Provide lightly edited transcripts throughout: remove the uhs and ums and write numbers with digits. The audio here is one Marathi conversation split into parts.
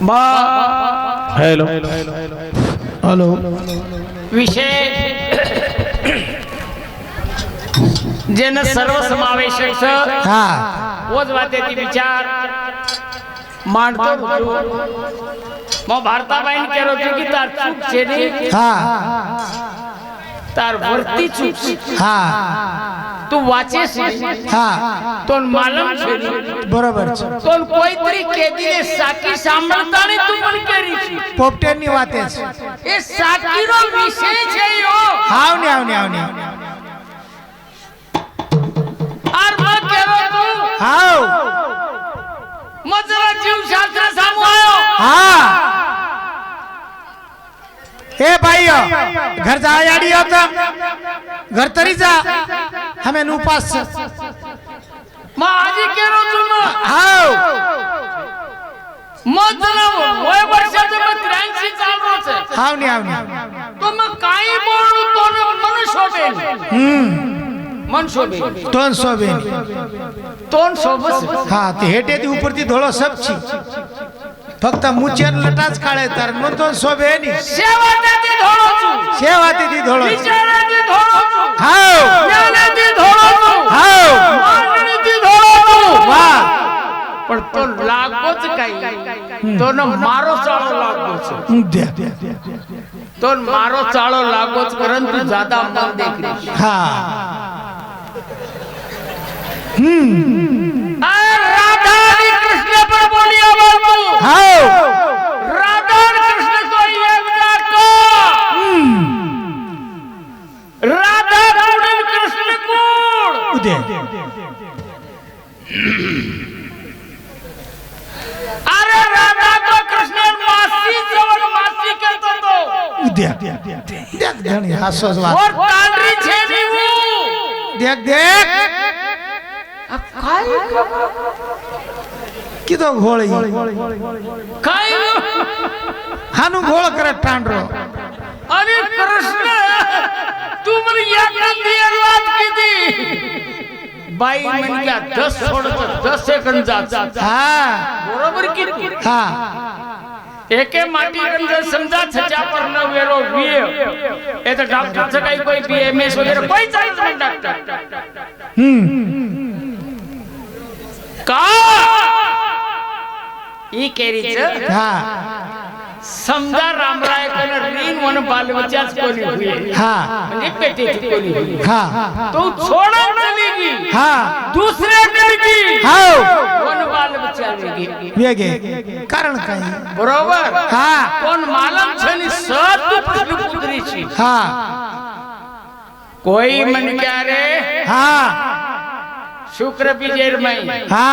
हेलो हेलो विषय जन सर्वसमावेशक हा वोज वातेती विचार मांडतो मग भारताबाईन केलो की तार चूक छे नी हा तार वरती चूक हा तू वाचे हा तो मालूम छे नी बरोबर છે तो કોઈ તરી કેદીને સાકી સાંભળતાની તું પણ કરી છે પોપટેની વાતે છે એ સાકીનો વિષય છે યો આવને આર માં કેરો તું આવ મજરા જીવ શાસ્ત્ર સામુ આયો હા ए भाई घर जा याडी होता घर तरी जा हमें उपास માં આજે કેરો તું हाव મજરા હોય વર્ષે તમે 83 ચાલરો છે आवने તો મે કાઈ બોલું તો મન શોભે મન શોભે तोन सोबे તોન શોભસ हा ते हेटे ती ऊपर ती धोळो सब छी फक्त मुचेर लटाच काळे तर न तोन सोबे नी સેવાથી ધોળો છું सेवाती ती धोळो વિચારાથી ધોળો છું हाव જ્ઞાનથી ધોળો છું हाव માનથી ધોળો છું वाह પણ તો લાગો જ કઈ તો ન મારો ચાળો લાગો છે તો મારો ચાળો લાગો જ પરંતુ જ્યાદા મન દેખરી हा આ રાધા અને કૃષ્ણ પર બોલિયા બાપુ हाव राधा और कृष्ण को एक को राधा कूड़ कृष्ण कूड़ उदे अरे राधा तो कृष्ण मासी जवन मासी कहतो तो उदे देख धणी हासोस वात और तांडरी छे भी वो देख अब खाई किदो घोळी खाई हानु घोळ करत टांडरो अरे कृष्ण तू મને યાદ નથી વાત કીધી बाई मन क्या 10 छोड़ 10 सेकंड जा हा बरोबर कीधी हा एके माटी गंज समजा छचा पर न वेरो वीय ए तो डॉक्टर से कोई बीएमएस वगैरह कोई चाहिए नहीं डॉक्टर का ई केरी छ हा समजा रामराय कन रीन वन बाल बच्चाच कोणी हुई हा म्हणजे पेटीची कोणी हुई हा तो छोड़ा चलेगी हा दूसरे दिन की हाव वन बाल बच्चा वेगी वेगे कारण काय बरोबर हा कोण मालम छनी सत प्रश्न पुत्री छी हा कोई मन क्या रे हा शुक्र बीजेर मई हा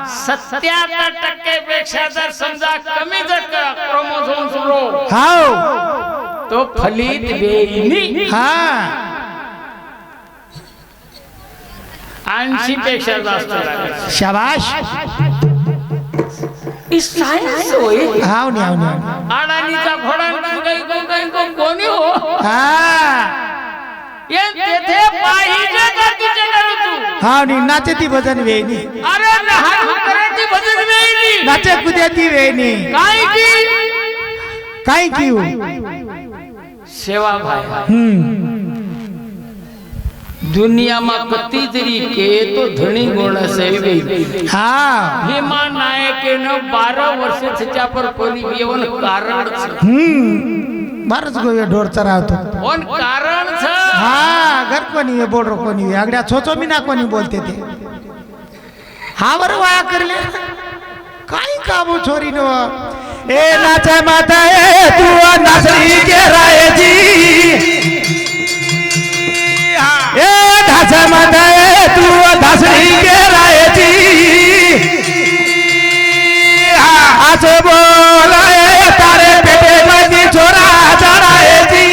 77% पेक्षा जर समजा कमी जर क्रोमोझोम सुरो हाव तो फलित बेईनी हा 80 पेक्षा जास्त लागेल शाबाश ई सायन्स होय हाव ने आडानीचा घोडा काही कोणी हो हा ये तेथे पाहिजे का तुझे करू तू हाव नी नाचती भजन वेणी अरे लहान करायची भजन वेळी नाचे कुद्याती वेणी काय की हो सेवा भाई दुनिया में कती तरीके तो धनी गुण सेवे हा भीमा नायक ने 12 वर्ष छच्या पर कोणी येवन कारण छ बारच गोवे ढोर चरावतो कोण कारण छ हा घर कोणी बोडरो कोणी आगड्या छोचो मीना कोणी बोलते ते हा बर वाया करले काय काबू छोरी नो ए नाचे माता ए तू नाचरी के राय जी ए नाचे माता ए तू नाचरी के राय जी आज बोलाए तारे पेटे में दी छोरा चढ़ाए जी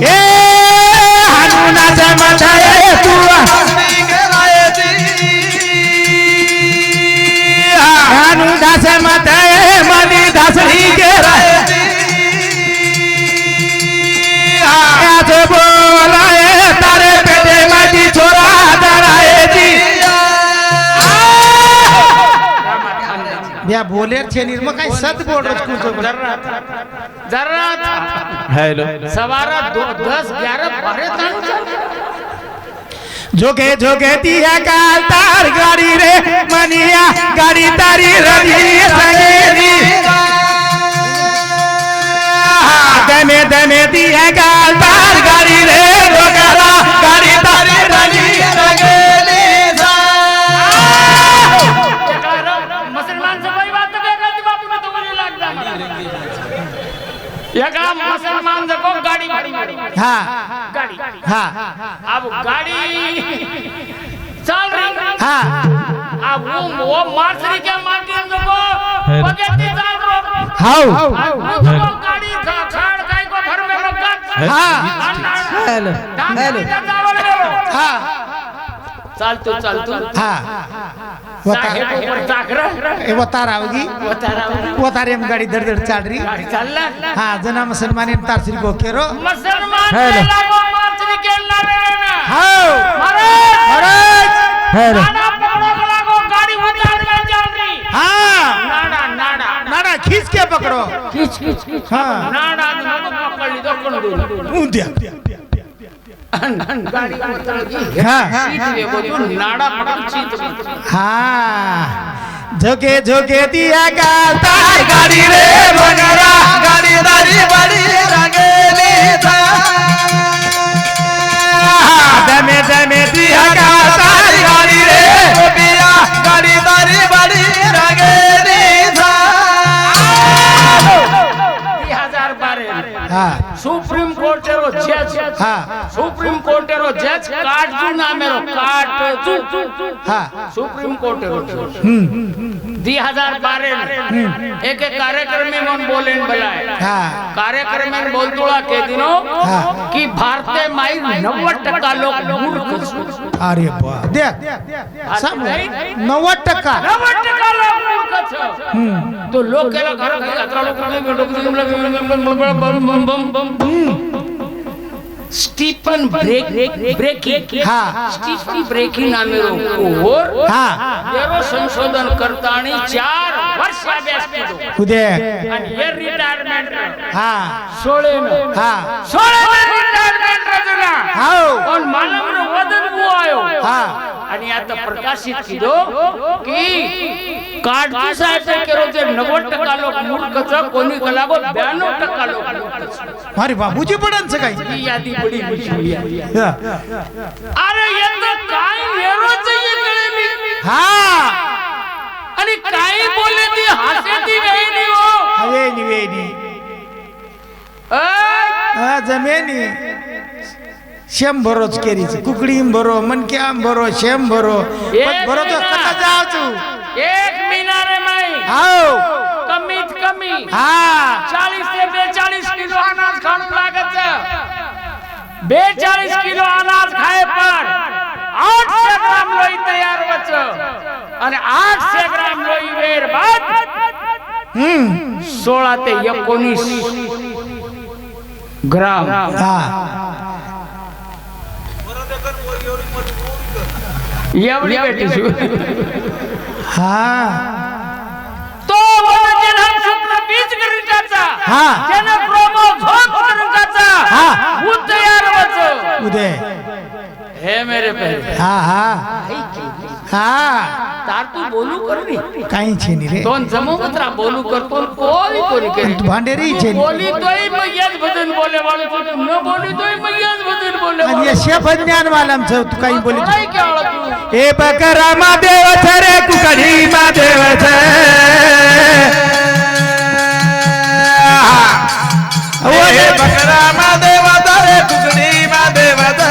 ए हानु नाचे माता ए तू हानु दासे माता ए मनी दासरी के राय आज बोलाए तारे पेटे में दी छोरा चढ़ाए जी या बोलेर छे निर्म काय सत बोल रोज कुछ जरा हेलो सवारा 10-11 बारे ताणू जोगे जोगे दिया काल तार गाड़ी रे मनिया गाड़ी तारी रवि संगेरी दमे दमे दिया काल तार गाड़ी रे रोकरा गाड़ी तारी रवि संगेरी मुसलमान से कोई बात तो कहती बाप में तो मुझे लगता ये काम मुसलमान से को गाड़ी हाँ गाड़ी हाँ अब गाड़ी चल रही हाँ अब वो मार्सरी के माध्यम से को पगेती चल रहा हाउ वो गाड़ी खाड़ काई को घर में रखा हाँ हेलो हेलो हाँ चल तू हाँ वो तार आओगी वो तारे हम गाड़ी दर दर चल रही चल हाँ जना मुसलमान तारसरी को केरो मुसलमान हेलो। लागो मार्सरी के लावे ना हाउ महाराज हेलो नाना पकड़ो को लागो गाड़ी उतार में चल रही हाँ नाना नाना खींच के पकड़ो खींच हाँ नाना नाना पकड़ ली तो कौन दे ऊंधिया गाड़ी उतार दी हाँ सीट में वो जो नाड़ा पकड़ सीट हाँ जोगे जोगे दिया काल तार गाड़ी रे बनरा गाड़ी दारी बड़ी रंगेली था दमे दमे दिया काल तार गाड़ी रे बिया गाड़ी दारी बड़ी रंगेली था 2012 हाँ सुप्रीम कोर्ट रो जज हाँ सुप्रीम कोर्ट रो जज काट जू ना मेरो काट जू हाँ सुप्रीम कोर्ट रो 2012 में एक कार्यक्रम में मन बोले बुलाए हाँ कार्यक्रम में बोल दूला के दिनों हाँ। कि भारतीय माई 90% लोग मूर्ख अरे वाह देख सब 90% 90% लोग मूर्ख छ तो लोग केला घर के अतरा लोग स्टीफन ब्रेकी हाँ। स्टीफन ब्रेकी नामे रो और हाँ येरो संशोधन करतानी 4 वर्ष अभ्यास कीधो उदय आणि ये रिटायरमेंट हाँ 16 में हाँ 16 में रिटायरमेंट रजना हाउ और मानव रो वजन वो आयो हाँ आणि आता प्रकाशित कीधो की काटजू साहेब केरो जे 90% लोक मूर्ख छ कोणी कलागो 92% लोक मूर्ख छ मारी बाबूजी पडन से काही ही यादी बड़ी हुई हाँ अरे ये तो काय येरो चाहिए गळे मी हाँ आणि काय बोले ती हसेती वेणी हो वेनी हाँ जमेनी शेम भरोच केरीच कुकडीम भरो मनक्याम भरो शेम भरो पण भरो तो कसा जाव तू 1 महीना रे माई आओ कमीत कमी हाँ 40 से 42 किलो अनाज खाने लागत है 42 किलो अनाज खाए पर 800 ग्राम लोई तैयार बच आणि 800 ग्राम लोई वेर बाद 16 ते 19 ग्राम हाँ एवढी बेटी हाँ तो जन हम शुक्र बीज करूचा हाँ जन प्रोमो झोप करूचा हाँ वो तैयार बच उदय हे मेरे पहले हाँ हाँ हाँ तार तू बोलू करनी काही छे नी रे दोन जमवत्रा बोलू करतो कोई कोणी करे तू भांडेरी छे नी बोली तोय मैयाच भजन बोले वाले तू न बोली तोय मैयाच भजन बोले आणि वाले या शेफ ज्ञान वालाम छ तू काही बोली काय केवळ तू ए बकरा महादेव छ रे कुकडी महादेव छ ओ हे बकरा महादेव छ रे कुकडी महादेव छ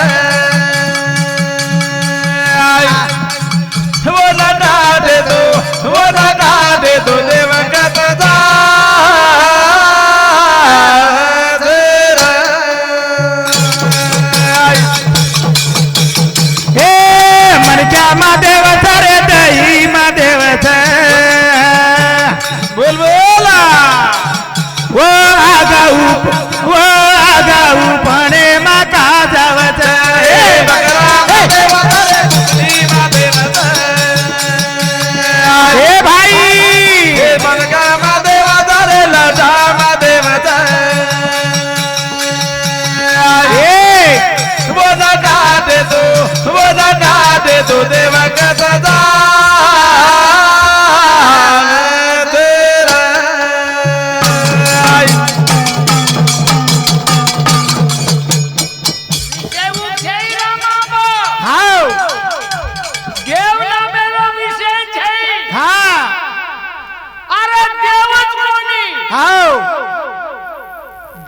वो लगा दे दो देव कथा मन क्या महादेव रे दही महादेव बोल बोला वो आगाऊ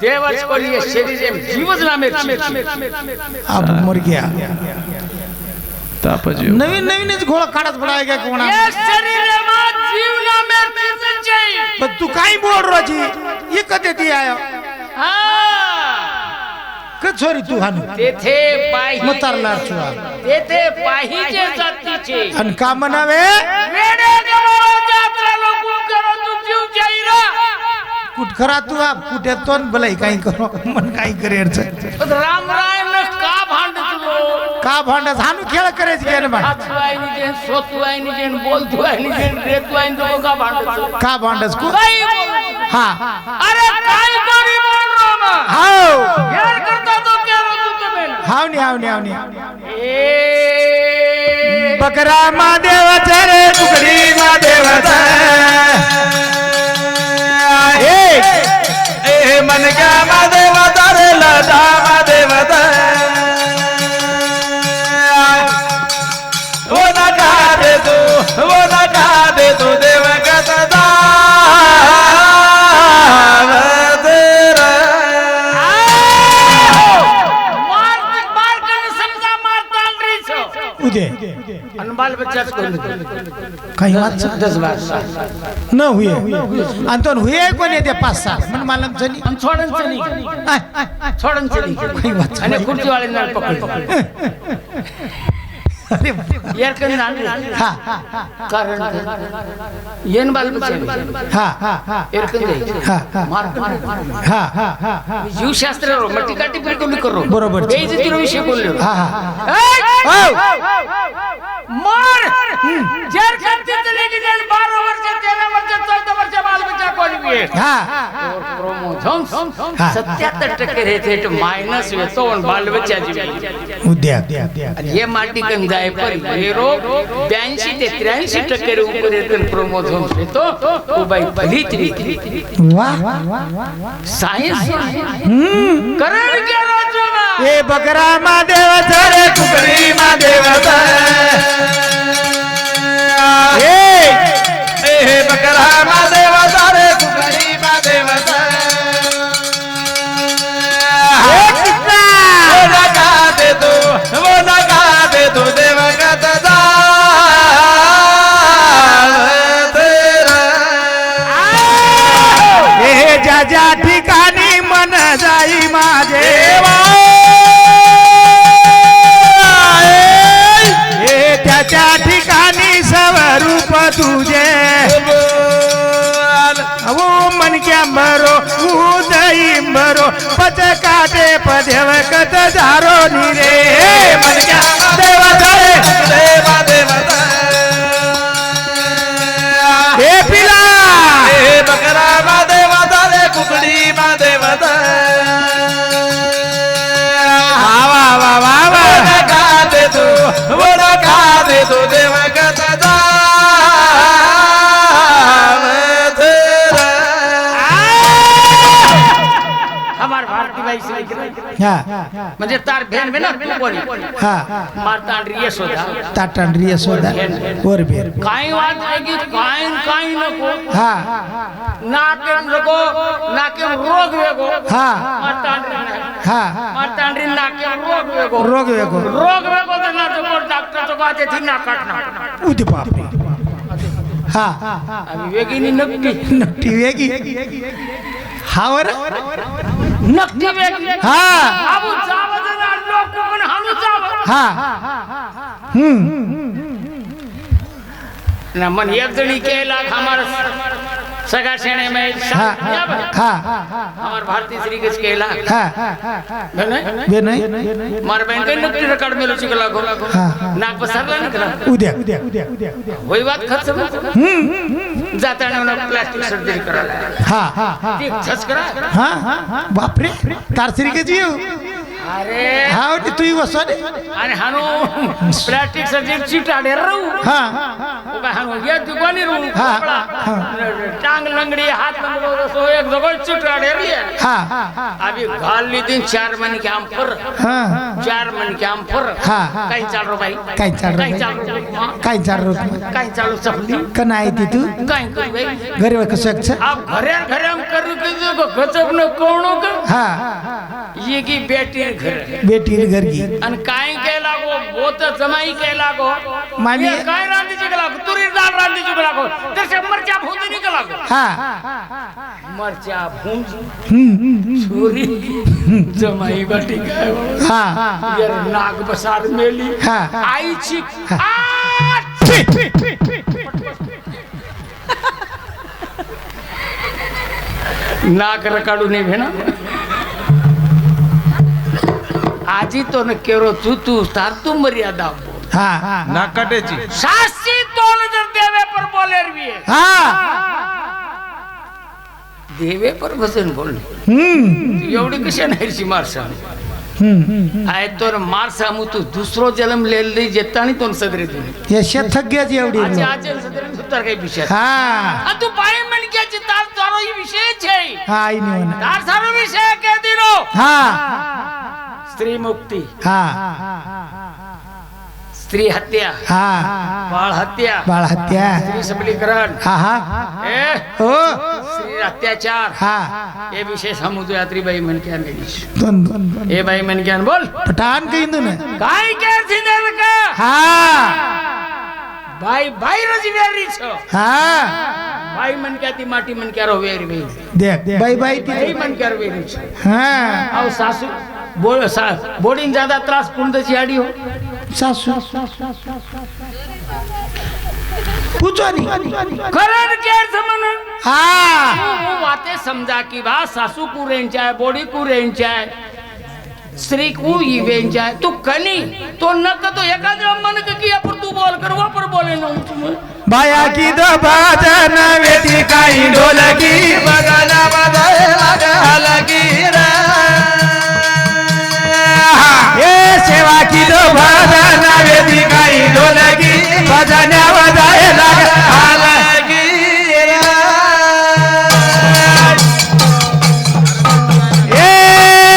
देवच कोणी शरीर एम जीवच ना मेरची अब मर गया तापजीव नवीन नवीनच घोळ काढत पडाय का कोणा ये शरीर में जीव ना मेरची चाहिए पण तू काय बोल रोजी ये कधी ती आयो हां क छोरी तू हानु तेथे पाही मुतारला छुआ तेथे पाहिजे जातीचे अन का म्हणावे वेडे गमो जात्रा लोक करो तू जीव जाईरा कुठ खरा तू आप कुठे तोन भलाई काही करो मन काही करेच राम राय ने का भांड तुलो का भांडस हानु खेळ करायच गेन बा अथवाई नि जेन सोतवाई नि जेन बोलतवाई नि जेन रेतवाई तो का भांड का भांडस को काय हा अरे काय करी बोल रो ना हाव यार करता तो क्या रो तू तुम्हें हावनी ए बकरा महादेवाचा रे तुकडी महादेवाचा ए मन क्या महादेवाचा रे लदा महादेवाचा वो नका दे तू देव कथा उदे अनबाल बच्चा को काही वाच 10 बार न हुए अंतन हुए कोण येते 5-6 मन मालम चली हम छोड़न चली काही वाच आणि खुर्ची वाले नाल पकड़ अरे यार कन नाल हा कारण येन बाल बच्चा हा यार कन दे हा मार हा जीव शास्त्र रो मट्टी काटी पर कोणी करो बरोबर बेइज्जती रो विषय बोलले हा मार जर करते चले की जन 12 वर्ष 13 वर्ष 14 वर्ष बाल बच्चा कोणी भी हा क्रोमोझोम हा. 77% रहते तो माइनस वे तो बाल बच्चा जी उद्या ये माटी कन जाए पर ये रोग 82 ते 83% ऊपर रहते क्रोमोझोम से तो वो भाई भली तरी वाह साइंस करण के रोजना ए बकरा महादेवाचा रे तुकडी महादेवाचा ए बकरा महादेवाचा रे तुकडी महादेवाचा वो नका दे तू देव कथा हे ज्या ज्या ठिकाणी मन जाई माझे हे त्याच्या ठिकाणी स्वरूप तुझे वो मन क्या मरो उदई मरो पच काटे पदेव कत जारो निरे मन क्या देवा धरे देवा देवता हे पिला ए बकरा महादेवाचा रे कुकडी महादेवाचा वा वा वा वा नका दे तू देव कथा हमार भारती भाई से हा म्हणजे तार भेन भेन तू कोणी हा मारतांड रिय शोधा ताटंड्रिय सोदा वर बेर काही वाट आहे की काही नको हा नाके नको नाके रोग वेगो हा हा मारतांड नाके रोग वेगो रोग वेगो तर ना तो डॉक्टर तो कहते थी ना काटना उदे बाप हा आम्ही वेगळी नक्की नक्की वेगी हावर नक्की वेगळी हा आबू जावं ना लोक पण हाणू जावं हा ना मन एक जणी केला हमार सगा शेणे में हा हा हमार भारतीय श्री के केला हा नहीं बे नाही मार बहन के नक्की रिकॉर्ड में चिकला गो हा नाक पसरला निकला उद्या वही बात खर्च जाता ने उन्हें प्लास्टिक सर्जरी कराला हा ठीक छस करा हा बाप रे तारसरी के जीव अरे हा तू वसो रे आणि हानो प्लास्टिक सजीव चिटाडे रहू हा ओका हानो ये दुकानी रहू हा, टांग लंगड़ी हाथ लंगड़ो सो एक जगह चिटाडे रही है हा अभी घाल ली दिन 4 मन के आम पर हा 4 मन के आम पर हा काही चाल रो भाई काय चाल रो काय चाल रो काही चालू चपली कना आहे ती तू काही कर भाई घरी वा कसं आप घरे घरे हम करू के जो गजब न कोणो का हा ये की बेटी घर बेटी घर की अन काय के लागो बोत जमाई के लागो मामी- ये काय रांदी जी के लागो तुरी दाल रांदी जी के लागो जैसे मरचा भूंज नहीं के लागो हा मरचा भूंज छोरी जमाई बेटी काय हा ये नाग बसार मेली हा। आई छी नाक रकाडू नाही भेना आजी तो न केरो तू तार तू मर्यादा बोल हा नाकाटेची सासी तोल जर देवे पर बोले रवी हा देवे पर वचन बोल एवढी कशा नाही सी मारसा आय तो मारसा मु तू दुसरो जन्म ले ले जेतानी तो सदरे तू यश थक गया जी एवढी आज आज सदरे सुतार काही विषय हा आ तू पाय मन के तार तारो ही विषय छे हा आई नाही होणार तार सारो विषय के दिनो हा स्त्री मुक्ती हा स्त्री हत्या हा बाळ हत्या बाळ हत्या स्त्री सबलीकरण हा हा ए हो स्त्री अत्याचार हा ये विषय समुद्र यात्री बाई मन के आने दोन दोन दोन ए बाई मन के बोल पठान कहीं दोन काय के सिंदर का हा बाई बाई रजवेरी छो हा बाई मन के ती माटी मन के रो वेरी वेरी देख बाई बाई बाई मन के रो वेरी छो हा आओ सासू बोर्डिंग ज्यादा त्रास पुंदची आडी हो सासू पूछो नहीं करण के समन हा वो बातें समझा की बा सासू को रेंचा है बॉडी को रेंचा है स्त्री को ही रेंचा है तू कनी तो न तो एखाद मन के किया पर तू बोल कर वो पर बोले न तुम बाया की दो बाजन बेटी काई ढोलकी बगना बजाए लगी रे ये सेवा की दो बाजन बेटी काई ढोलकी बजन बजाए लगी रे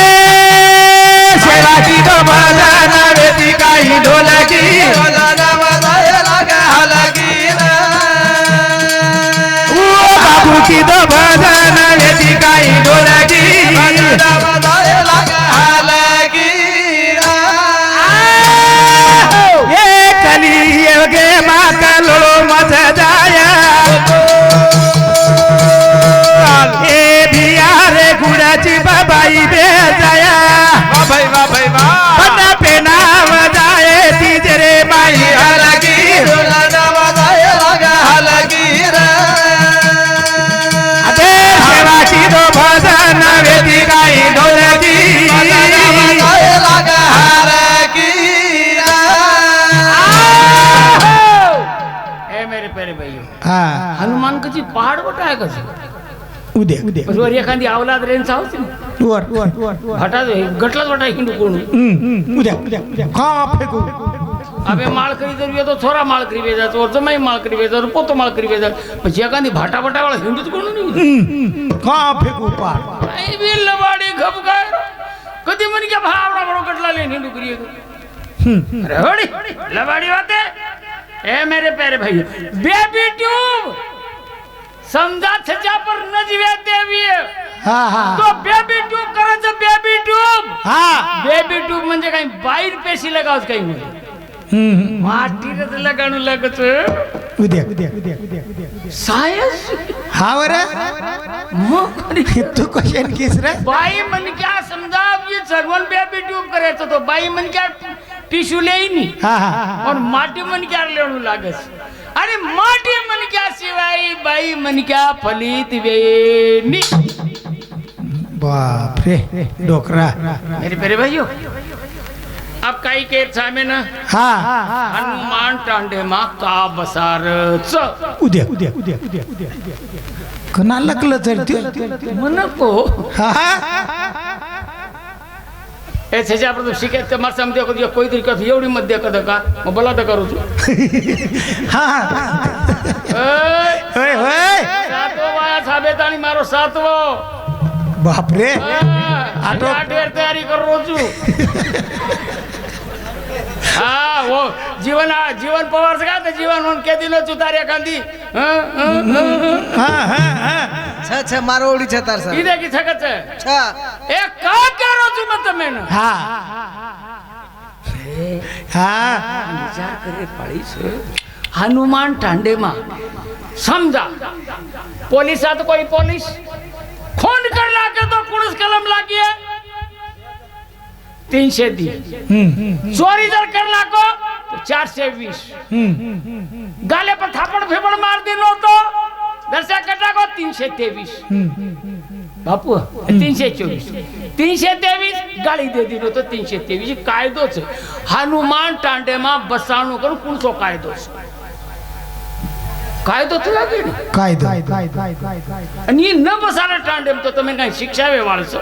ये सेवा की दो बाजन बेटी काई ढोलकी बगना बजाए लगी रे ओ बाबू की दो बाजन बेटी काई ढोलकी बगना बजाए लगी रे ये कली योगे माता लोलो मत जाया ए बियारे गुड़ाची बाबाई बे जाया वाह भाई वाह भाई वाह बना पे नाम जाए तीजरे माई लगी बगना बजाए लगी रे अबे सेवा की दो भजन वेदी गाई ढोलकी ए मेरे प्यारे भाइयों हाँ हनुमान कची पहाड़ बटाय कसी उदे उदे वर एखादी अवलाद रेन सावती वर वर हटा दे गटलाच बटाय हिंदू कोण उद्या उद्या उद्या कहाँ फेंकू अबे माळ करी जर येतो छोरा माळ करी वेजाच वर जमाई माळ करी वेजाच पोतो माळ करी वेजाच पण एखादी भाटा बटा वाला हिंदूच कोण नाही कहाँ फेंकू पार आई बी लबाडी घप काय कधी म्हण क्या भावडा बडो कटला ले हिंदू करी अरे होडी लबाडी वाते ए मेरे प्यारे भाई बेबी ट्यूब समजा छजा पर नजवे देवी हाँ हाँ तो बेबी ट्यूब करायचं बेबी ट्यूब हाँ बेबी ट्यूब म्हणजे काही बाहेर पेशी लगावच काही म्हणजे माटीरच लगाणू लागत उद्या उद्या उद्या उद्या उद्या सायन्स हाँ वर मग तू क्वेश्चन किस रे बाई मन क्या समजा ये सर्वन बेबी ट्यूब करायचं तो बाई मन क्या टिश्यू लेईनी हाँ हाँ और माटी मन क्या लेणू लागस अरे माटी मन क्या शिवाय बाई मन क्या फलित वेनी बाप रे डोकरा मेरे प्यारे भाइयों अब काही के सामे ना हाँ हनुमान टांडे मा का बसारच उद्या उद्या उद्या उद्या उद्या कना लकलं तर ते मनको हाँ ए छे आपण शिके ते मार समजे को कोई तरीका एवढी मध्ये कद का मग बोला तर करू हा होय होय सातवो वाया साबेत आणि मारो सातवो बापरे आटो तयारी करू रोजू हाँ वो जीवन पवार से का जीवन उन के दिनो चुतारिया कांदी छ मारो ओडी छ तार सर इदे की छकत छे छ एक का करो छु मत में हाँ हाँ विचार करे पड़ी से हनुमान टांडे मा समझा पुलिस आ तो कोई पुलिस खून कर लाके तो पुलिस कलम लागी है 300 चोरी जर कर लाको तो 420 गाले पर थापड़ फेपड़ मार दिलो तो दरसा कटा को 323 बापू 324 323 गाड़ी दे दिलो तो 323 कायदो छे हनुमान टांडे में बसाणो करू कोणसो कायदो छे कायदो तो लागे कायदो आणि न बसारा टांडे तो તમે કઈ શિક્ષાવે વાળો છો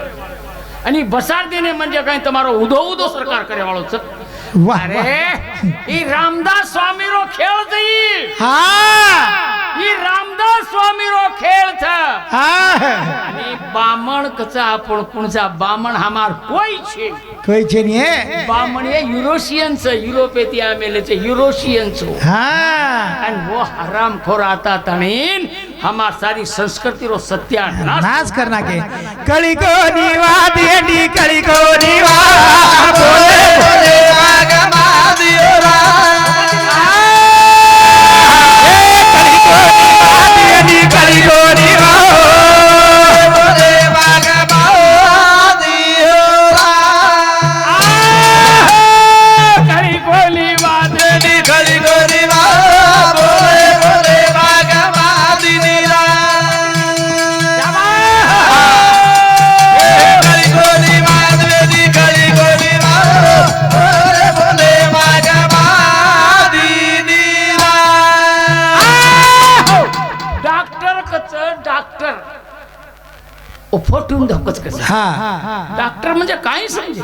आणि बसार देने म्हणजे काय તમારો ઉધો સરકાર કરે વાળો છે वाह अरे ई रामदास स्वामी रो खेळ છે हाँ ई रामदास स्वामी रो खेळ છે हाँ आणि बामण कचा आपण कोणचा बामण हमार कोई छे कोई छे नहीं है बामण ये यूरोशियन से यूरोपेती आमेले छे यूरोशियन छो हाँ आणि वो हरामखोर आता तणीन हमार सारी संस्कृति रो सत्यानाश नाश करना के कली को निवाद येडी कली को निवाद बोले बोले आगमा दियो रा कली को निवाद येडी कली को निवाद बोले आगमा दियो रा करी कोली वाद दी खली गोरी वा बोले बोले आगमा दिनी रा खली गोरी वा दी खली गोरी वा बोले बोले आगमा दिनी रा डॉक्टर कच डॉक्टर ओ फोटून धकच कच हाँ डॉक्टर म्हणजे काय समजे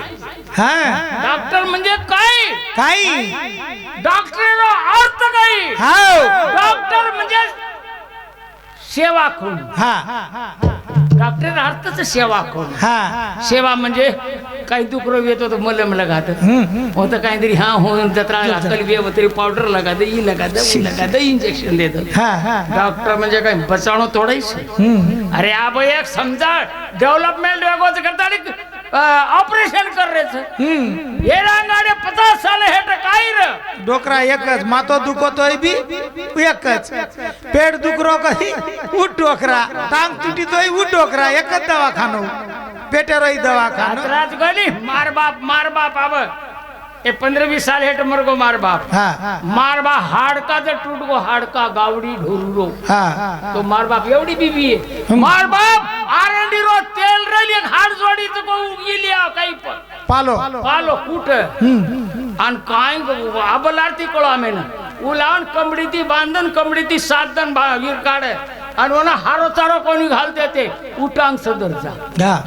हाँ डॉक्टर म्हणजे काय काई डॉक्टरનો अर्थ काय हाँ डॉक्टर म्हणजे सेवा करून हाँ डॉक्टर अर्थच सेवा करून हाँ सेवा म्हणजे काही दुखरो येतो तो मलम लगात होतं काहीतरी हा होऊन जत्रा अक्कल वेव तरी पावडर लगात ई लगात ऊ लगात इंजेक्शन देतो हाँ हाँ डॉक्टर म्हणजे काय बचावणं थोडंच अरे आप एक समजा डेवलपमेंट वेगोच करता ऑपरेशन कर रहे छे ये रांगाडे 50 साल हेट काय रे डोकरा एकच मातो दुखो तो भी एकच पेट दुखरो कही उठ डोकरा टांग टूटी तो उठ डोकरा एकच दवाखानो पेटे रही दवाखानो रात गली मार बाप आव ए 15-20 साल हेट मरगो मार बाप हाँ मार बाप हाडका जर टूट गो हाडका गावडी ढोरुरो हाँ तो मार बाप एवढी बीबी है मार बाप आरंडी रो तेल रली एक हाड जोडी तो को उगिलिया काही पण पालो पालो कूट आणि काय आबलारती कोळा मेन उलान कंबडीती बांधन कंबडीती साधन वीर काढे आणि ओना हारो चारो कोणी घाल देते उटांग सदरचा हाँ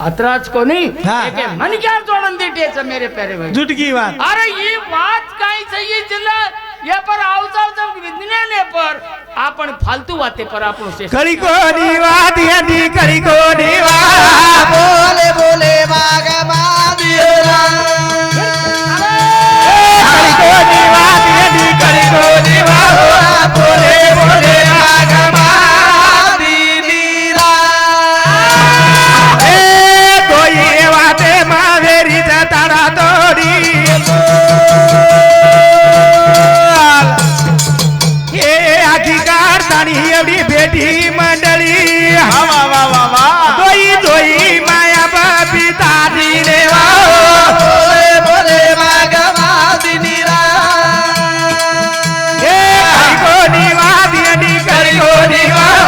अत्राच कोणी हाँ, एके हाँ। मन क्या जोड़न देटेच मेरे प्यारे भाई जुटकी बात अरे ये बात काय चाहिए जिल्ला ये पर आवचाव जब विज्ञाने पर आपण फालतू बातें पर आपण से कली को निवाद येडी कली को निवाद बोले बोले आगमा दियो रा कली को निवाद येडी कली को निवाद बोले बोले आगमा दिनी रा ए कोई वाते मावेरी तारा तोडी ए आखी कारतानी एवढी भेटी मंडळी वा वा वा वा दोई दोई माया बापी तारी रे वा बोले बोले आगमा दिनी रा ए कली को निवाद येडी कली को निवाद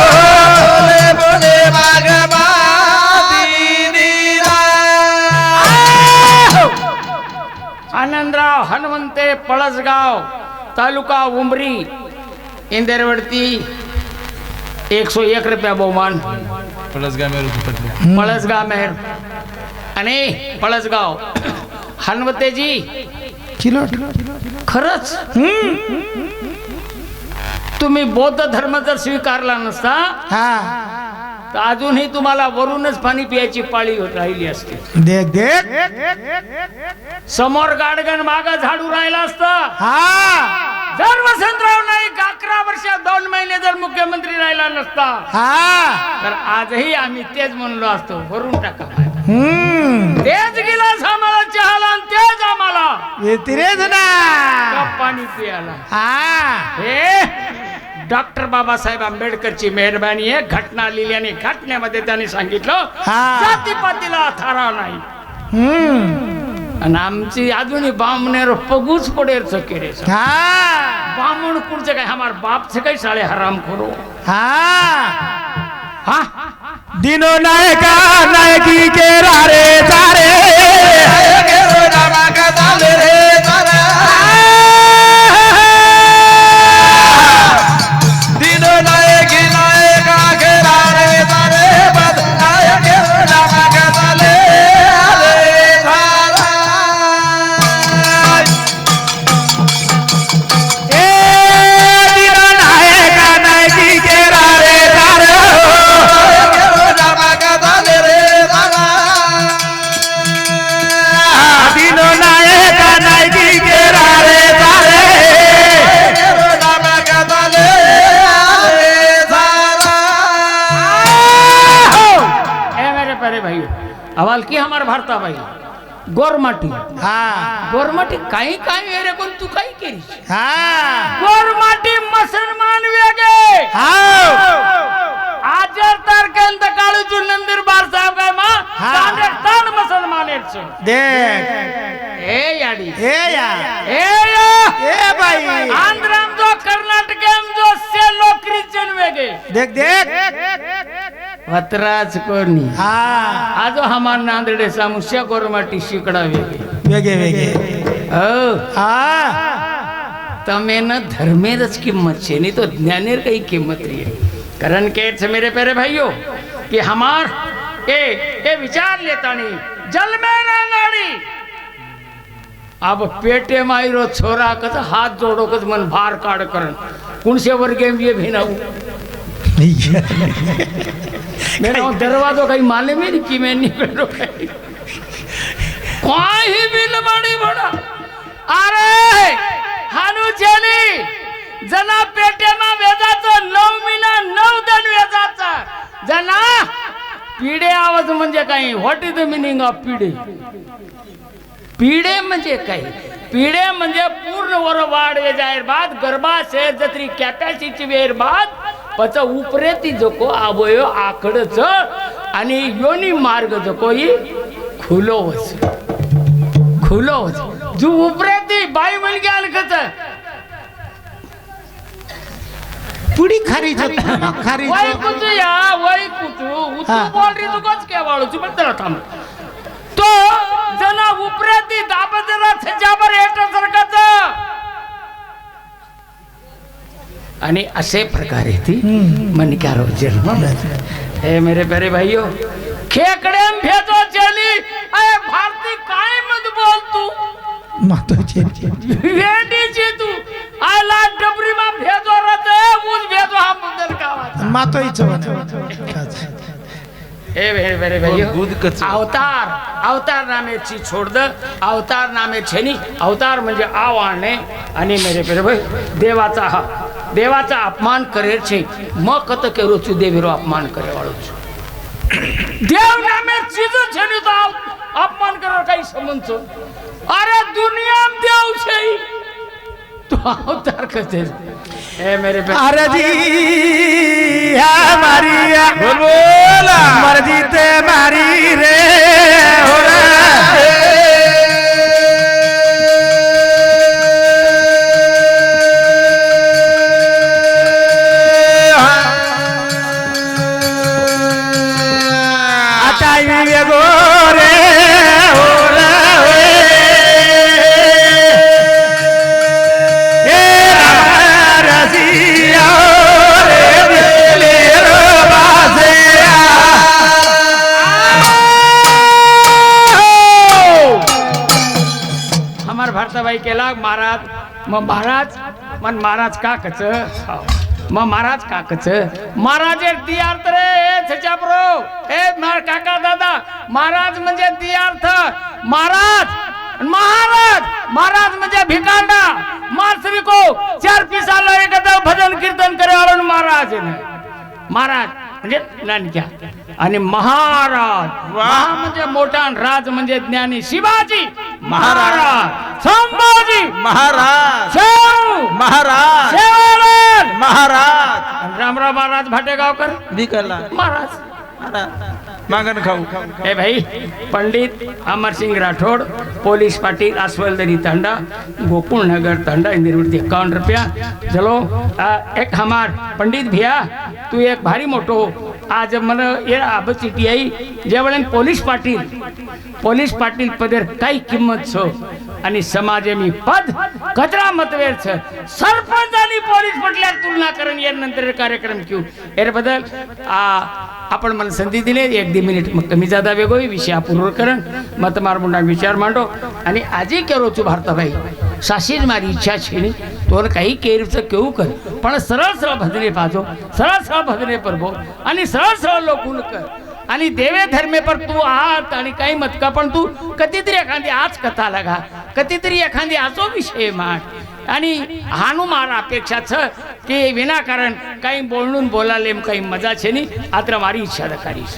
बोले बोले आगमा दिनी रा आनंदराव हनुमंते पळसगाव तालुका उमरी इंदरवरती 101 रुपया बहुमान प्लस गा मेरे पळसगाव मेहर आणि पळसगाव हनवतेजी चिलोट खरंच तुम्ही बौद्ध धर्म जर स्वीकारला नसता हा तर अजूनही तुम्हाला वरूनच पाणी पियाची पाळी राहिली असते. देख देख समोर गाडगण माग झाडू राहिला असता. हा जर वसंतराव नाईक 11 वर्ष 2 महिने जर मुख्यमंत्री राहिला नसता हा तर आजही आम्ही तेच म्हणलो असतो वरून टाका. हम्म तेच गिलास आम्हाला चहाला आणि तेच आम्हाला येतिरेच ना कप पाणी पियाला. हा हे डॉक्टर बाबासाहेब आंबेडकरची मेहरबानी आहे. घटना लिहिल्याने घटनेमध्ये त्यांनी सांगितलं हा. जातीपातीला थारा नाही. हम्म आणि आमची अजूनही बामणेर पगूच पडेल केरे हा बामण कुठचं काय हमार बाप से काही साळे हराम करो. हा दिनो नायका नायकी के रारे तारे हवाल की हमार भारता भाई गोरमाटी हा गोरमाटी काही काय रे कोण तू काही केली हा गोरमाटी मुसलमान वेगे आजर तारखेंत काळूचू नंदुरबार साहेब काय मा तान मुसलमान देख ए याडी ए या ए बाई आंध्रम जो कर्नाटकम जो से लोक ख्रिश्चन वेगे देख देख वतराज कोणी हा आजो हमार नांदेडे सामुष्या गोरमाटी शिकड़ा वेगे वेगे ओ हा तमें न धर्मेरच किम्मत छे नहीं तो ज्ञानेर कई किम्मत रही है. कारण के मेरे प्यारे भाइयों कि हमार ए विचार लेता नहीं जल में रंगाड़ी अब पेटे मायरो छोरा कच हाथ जोड़ो कच मन भार काढ़ करन कुण से वर्गे ये भी ना मेरा दरवाजो कहीं माले में नहीं कि मैं नहीं करो कोई बिल बड़ी बड़ा अरे हानू चली जना पेटे में वेजाचं 9 महिना 9 दिन वेजाचं जना पिढे आवाज म्हणजे काही what is the meaning of पिढे पिढे म्हणजे काही पिढे म्हणजे पूर्ण वर वाढ वेजायर बाद गर्भाशय जत्री कॅपॅसिटी वेर बाद पच उपरेती जको आबोयो आकडच आणि योनी मार्ग जको ही खुलोवच जो उपरेती बाई मुलगी अलकच पुडी खारी खारी वय कुछ या वय कुछ उतू बोल रही तू कच के वाळू तू बदला थांब तो जना उपरेती दाबजरा छजाबर हेट सरकत आणि असे प्रकारे ती मन क्या रो जन्म हे मेरे प्यारे भाइयों खेकड़ेम भेजो चली अरे भारती काय मत बोल तू मातोचे वेडी छी तू आला डबरी मा भेजो रते उस भेजो हम बदल का मातोईच हे मेरे भाइयों अवतार नामे ची छोड़ द अवतार नामे छेनी अवतार म्हणजे आवाने आणि मेरे प्यारे भाई देवाचा अपमान करे छे म कत केरो छु देवीरो अपमान करे वाळो छु देव नामे चीज छेनी तो अपमान करो काही संबंध अरे दुनिया में देव छे तो अवतार कते ए मेरे अरे जी हमारी बोला मर्जी ते मारी रे हो मग महाराज काकच मग महाराज काकच महाराज दियार्थ रे छचाप्रो ए मार काका दादा महाराज म्हणजे दियार्थ महाराज म्हणजे भिकारडा मारसरी को 4 पिसाला एकदा भजन कीर्तन करे आळून महाराज म्हणजे नानक्या आणि महाराज म्हणजे मोठा राज म्हणजे ज्ञानी शिवाजी महाराज संभाजी महाराज महाराज महाराज रामराव महाराज भाटेगावकर विकला महाराज मागण खाऊ ए भाई पंडित अमर सिंह राठौड़ पोलीस पाटिल आसवलदरी तांडा गोकुल नगर तांडा इंदिरवृत्ति 51 रुपया चलो एक हमार पंडित भैया तू एक भारी मोटो आज मन ये अब चिठी आई जेवळे पोलीस पाटील पदेर काही किंमत छो आणि समाजे मी पद कचरा मतवेर छ सरपंच आणि पोलीस म्हटल्यार तुलना करून या नंतर कार्यक्रम क्यू एर बदल आपण मला संधी दिली 1-2 मिनिट मग कमी जादा वेगो विषय पूर्ण करण मत मार मुंडा विचार मांडो आणि आजी केरो छु भारताभाई साशीज मारी इच्छा छेनी तोर काही केरच केऊ कर पण सरळ भजने पाजो सरळ भजने पर बोल आणि सरळ लोकून कर आणि देवे धर्मे पर तू आहात आणि काही मत का पण तू कधीतरी एखादी आज कथा लगा कधीतरी एखादी आजो विषय मांड आणि हानू मार अपेक्षा छ की विनाकारण काही बोलून बोलाले काही मजा छे नी आत्र मारी इच्छा दकारीश